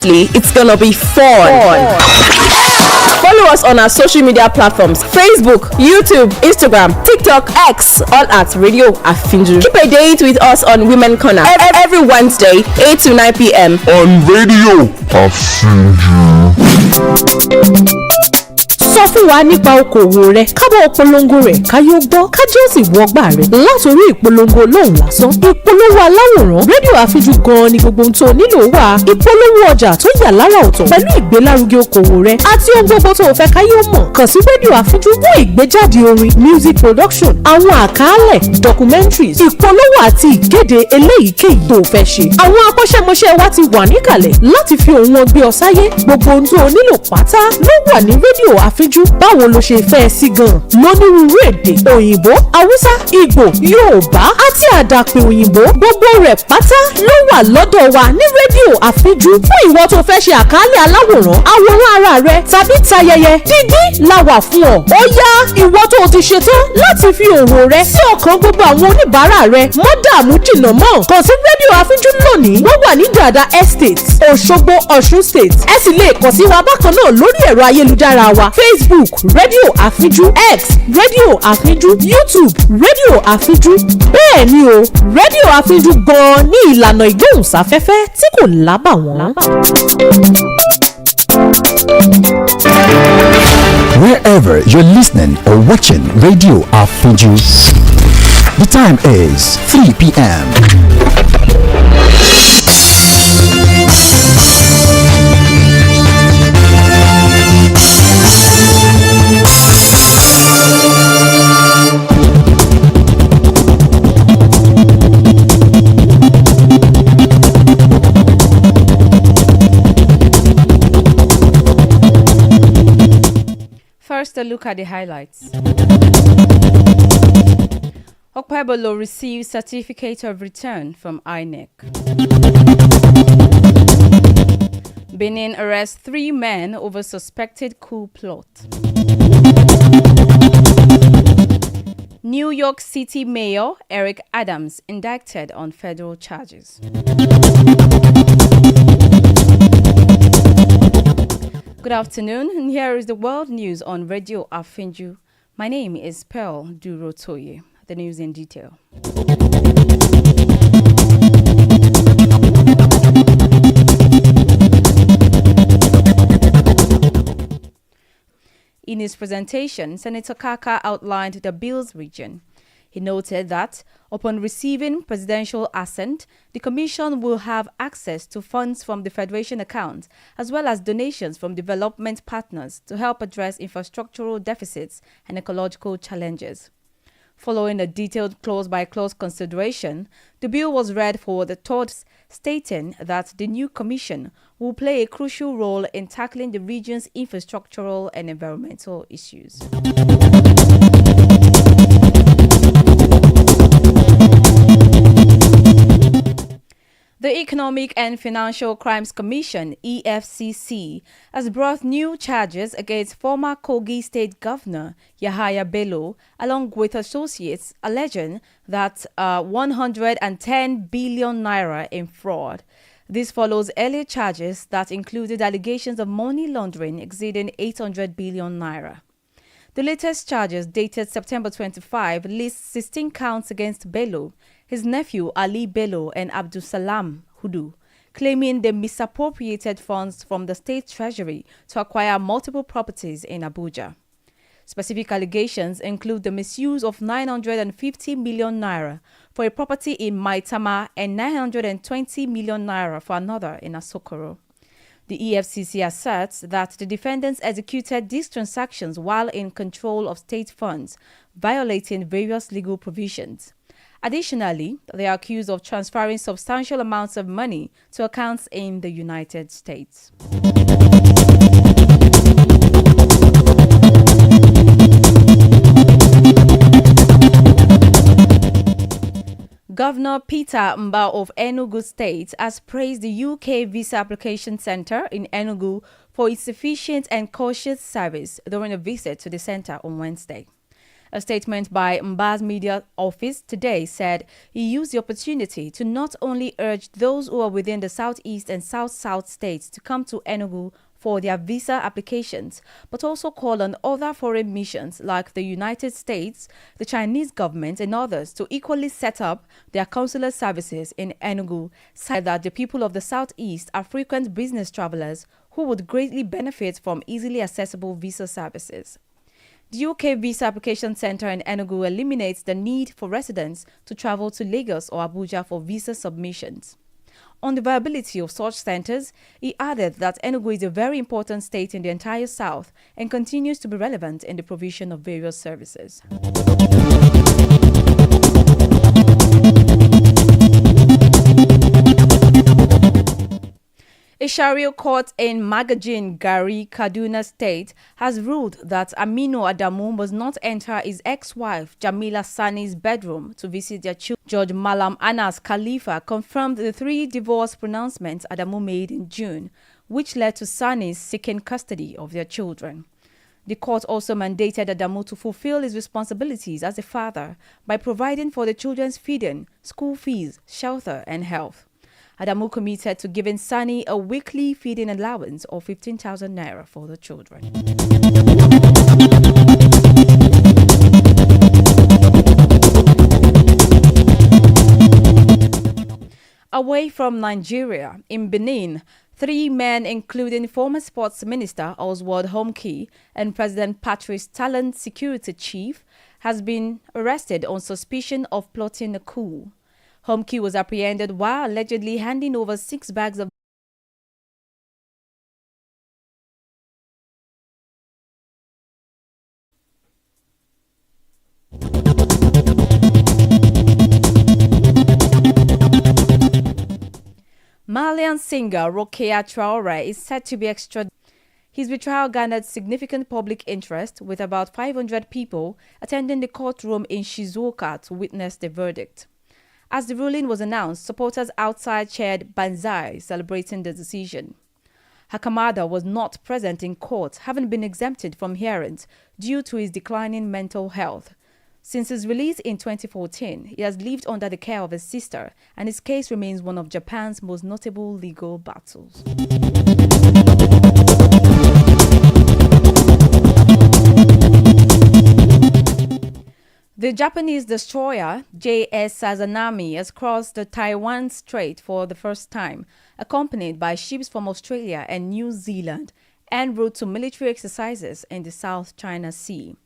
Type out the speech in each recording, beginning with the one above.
It's gonna be fun. Follow us on our social media platforms: Facebook, YouTube, Instagram, TikTok, X, all at Radio Afinju. Keep a date with us on Women Corner every Wednesday, 8 to 9 p.m. on Radio Afinju. Sọ fún wa nípa okòwò rẹ, kábọ̀ polongo rẹ̀ káyọ̀ gbọ́, kájọ́ sì wọgbà rẹ̀ látòrí ìpolongo lóhùn lásán. Ìpolówó aláwòrán rédíò àfijù gan-an ni gbogbo ohun tó nílò wà. Ìpolówó ọjà tó yà lára ọ̀tọ̀ pẹ̀lú ìgbélárugẹ okòwò rẹ àti ohun gbogbo tó fẹ́ káyọ̀ mọ̀. Kàn sí rédíò àfijù fún ìgbéjáde orin, music production, àwọn àkàálẹ̀, documentaries, ìpolówó àti ìkéde eléyìíkéyìí tó fẹ́ ṣe. Àwọn akọ́ṣẹ́mọṣẹ́ wa ti wà níkàlẹ̀ láti fi òun wọn gbé ọ sáyé. Gbogbo ohun tó nílò pátá ló wà ní rédíò àfijù. Báwo lo ṣe fẹ́ sí gan? Lónírúurú èdè: òyìnbó, haúsá, ìgbò, yorùbá àti àdàpè òyìnbó. Gbogbo rẹ̀ pátá ló wà lọ́dọ̀ wa ní rédíò àfijù. Fún ìwọ tó fẹ́ ṣe àkàálẹ̀ aláwòrán, àwòrán ara rẹ tàbí tayẹyẹ, dígí la wà fún ọ. Ó yá, ìwọ tó ti ṣetán láti fi òwò rẹ sí ọkàn gbogbo àwọn oníbàárà rẹ. Má dààmú jìnnà mọ́. Kàn sí rédíò àfijù lónìí. Wọ́n wà ní Dàdá Estate, Òṣogbo, Ọ̀ṣun State. Ẹ sì lè kàn sí wa bákan náà lórí ẹ̀rọ ayélujára wa: Facebook rédíò àfijù, X rédíò àfijù, YouTube rédíò àfijù. Bẹ́ẹ̀ ni o, rédíò àfijù gan-an ní ìlànà ìgbóhùnsáfẹ́fẹ́ tí kò lábàwọ́n. Wherever you're listening or watching Radio Afinju, the time is 3 p.m. First, a look at the highlights. Okpebolo receives certificate of return from INEC. Benin arrests 3 men over suspected coup plot. New York City Mayor Eric Adams indicted on federal charges. Good afternoon, and here is the world news on Radio Afinju. My name is Pearl Durotoye. The news in detail. In his presentation, Senator Kaka outlined the bill's region. He noted that, upon receiving presidential assent, the Commission will have access to funds from the Federation account, as well as donations from development partners to help address infrastructural deficits and ecological challenges. Following a detailed clause-by-clause consideration, the bill was read for the third, stating that the new Commission will play a crucial role in tackling the region's infrastructural and environmental issues. The Economic and Financial Crimes Commission, EFCC, has brought new charges against former Kogi State Governor Yahaya Bello, along with associates, alleging that 110 billion naira in fraud. This follows earlier charges that included allegations of money laundering exceeding 800 billion naira. The latest charges, dated September 25, list 16 counts against Bello, his nephew Ali Bello, and Abdul Salam Hudu, claiming they misappropriated funds from the state treasury to acquire multiple properties in Abuja. Specific allegations include the misuse of 950 million naira for a property in Maitama and 920 million naira for another in Asokoro. The EFCC asserts that the defendants executed these transactions while in control of state funds, violating various legal provisions. Additionally, they are accused of transferring substantial amounts of money to accounts in the United States. Governor Peter Mba of Enugu State has praised the UK Visa Application Centre in Enugu for its efficient and cautious service during a visit to the centre on Wednesday. A statement by Mba's media office today said he used the opportunity to not only urge those who are within the southeast and south-south states to come to Enugu for their visa applications, but also call on other foreign missions like the United States, the Chinese government, and others to equally set up their consular services in Enugu, said that the people of the southeast are frequent business travelers who would greatly benefit from easily accessible visa services. The UK Visa Application Centre in Enugu eliminates the need for residents to travel to Lagos or Abuja for visa submissions. On the viability of such centres, he added that Enugu is a very important state in the entire south and continues to be relevant in the provision of various services. A Sharia court in Magajin, Gari, Kaduna State has ruled that Aminu Adamu must not enter his ex-wife Jamila Sani's bedroom to visit their children. Judge Malam Anas Khalifa confirmed the 3 divorce pronouncements Adamu made in June, which led to Sani's seeking custody of their children. The court also mandated Adamu to fulfill his responsibilities as a father by providing for the children's feeding, school fees, shelter, and health. Adamu committed to giving Sani a weekly feeding allowance of 15,000 naira for the children. Away from Nigeria, in Benin, 3 men, including former sports minister Oswald Homke and President Patrice Talon security chief, has been arrested on suspicion of plotting a coup. Homke was apprehended while allegedly handing over 6 bags of Malian singer Rokhaya Traore is set to be extradited. His retrial garnered significant public interest, with about 500 people attending the courtroom in Shizuoka to witness the verdict. As the ruling was announced, supporters outside cheered Banzai, celebrating the decision. Hakamada was not present in court, having been exempted from hearings due to his declining mental health. Since his release in 2014, he has lived under the care of his sister, and his case remains one of Japan's most notable legal battles. The Japanese destroyer JS Sazanami has crossed the Taiwan Strait for the first time, accompanied by ships from Australia and New Zealand, en route to military exercises in the South China Sea.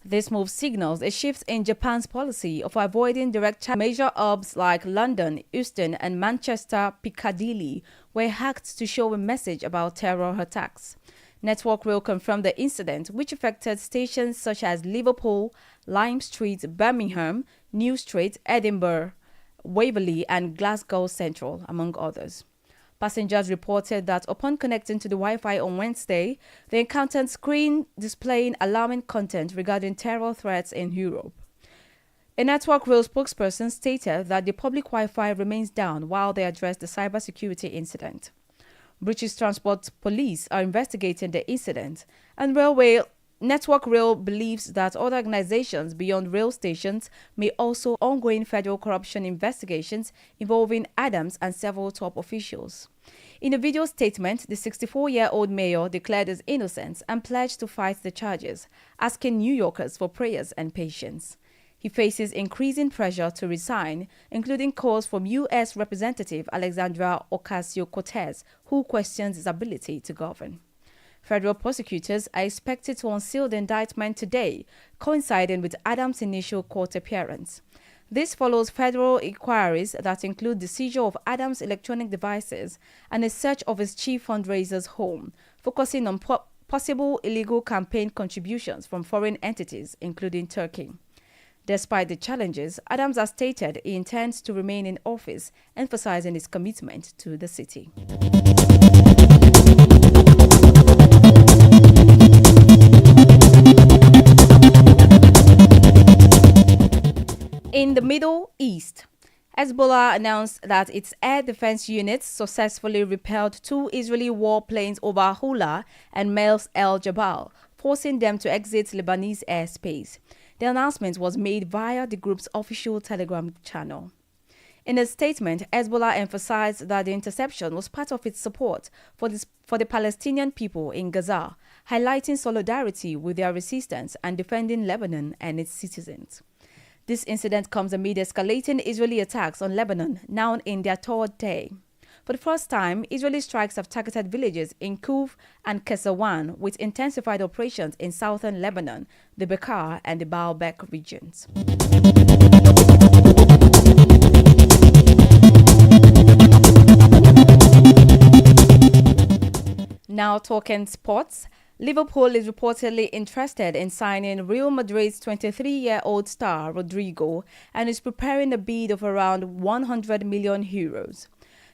This move signals a shift in Japan's policy of avoiding direct major hubs like London, Euston, and Manchester Piccadilly were hacked to show a message about terror attacks. Network Rail confirmed the incident, which affected stations such as Liverpool, Lime Street, Birmingham, New Street, Edinburgh, Waverley, and Glasgow Central, among others. Passengers reported that upon connecting to the Wi-Fi on Wednesday, they encountered screen displaying alarming content regarding terror threats in Europe. A Network Rail spokesperson stated that the public Wi-Fi remains down while they address the cybersecurity incident. British Transport Police are investigating the incident, and Network Rail believes that other organizations beyond rail stations may also ongoing federal corruption investigations involving Adams and several top officials. In a video statement, the 64-year-old mayor declared his innocence and pledged to fight the charges, asking New Yorkers for prayers and patience. He faces increasing pressure to resign, including calls from U.S. Representative Alexandria Ocasio-Cortez, who questions his ability to govern. Federal prosecutors are expected to unseal the indictment today, coinciding with Adams' initial court appearance. This follows federal inquiries that include the seizure of Adams' electronic devices and a search of his chief fundraiser's home, focusing on possible illegal campaign contributions from foreign entities, including Turkey. Despite the challenges, Adams has stated he intends to remain in office, emphasizing his commitment to the city. In the Middle East, Hezbollah announced that its air defense units successfully repelled 2 Israeli warplanes over Hula and Mels El Jabal, forcing them to exit Lebanese airspace. The announcement was made via the group's official Telegram channel. In a statement, Hezbollah emphasized that the interception was part of its support for the Palestinian people in Gaza, highlighting solidarity with their resistance and defending Lebanon and its citizens. This incident comes amid escalating Israeli attacks on Lebanon, now in their third day. For the first time, Israeli strikes have targeted villages in Kuf and Kesawan, with intensified operations in southern Lebanon, the Bekaa and the Baalbek regions. Now talking sports, Liverpool is reportedly interested in signing Real Madrid's 23-year-old star Rodrigo and is preparing a bid of around 100 million euros.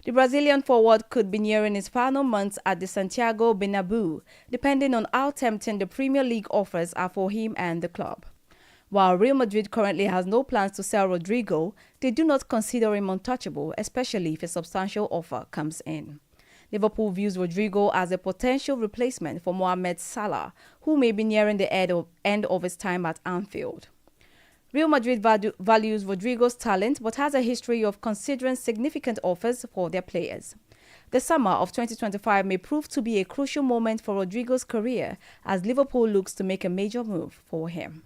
The Brazilian forward could be nearing his final months at the Santiago Bernabeu, depending on how tempting the Premier League offers are for him and the club. While Real Madrid currently has no plans to sell Rodrigo, they do not consider him untouchable, especially if a substantial offer comes in. Liverpool views Rodrigo as a potential replacement for Mohamed Salah, who may be nearing the end of his time at Anfield. Real Madrid values Rodrigo's talent but has a history of considering significant offers for their players. The summer of 2025 may prove to be a crucial moment for Rodrigo's career as Liverpool looks to make a major move for him.